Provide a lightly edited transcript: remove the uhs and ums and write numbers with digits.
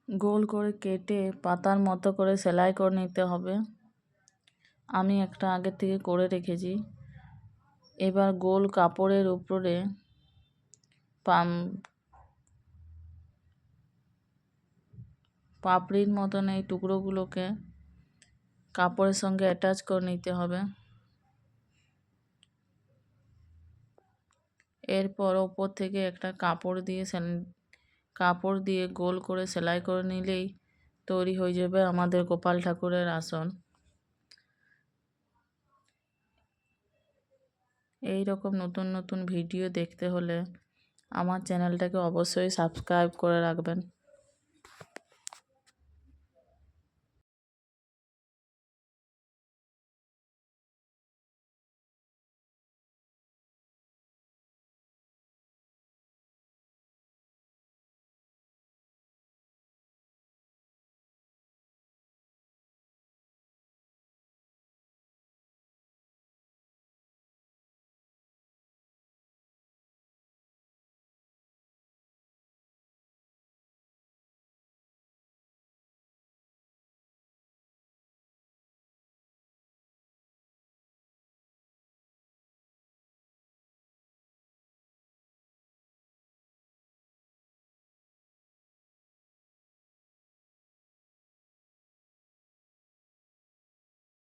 গোল করে কেটে পাতার মতো করে সেলাই করে নিতে হবে। আমি একটা আগে থেকে করে রেখেছি। এবার গোল কাপড়ের উপরে পাপড়ির মতন এই টুকরোগুলোকে কাপড়ের সঙ্গে অ্যাটাচ করে নিতে হবে। এরপর ওপর থেকে একটা কাপড় দিয়ে গোল করে সেলাই করে নিলেই তৈরি হয়ে যাবে আমাদের গোপাল ঠাকুরের আসন। এই রকম নতুন নতুন ভিডিও দেখতে হলে আমার চ্যানেলটাকে অবশ্যই সাবস্ক্রাইব করে রাখবেন।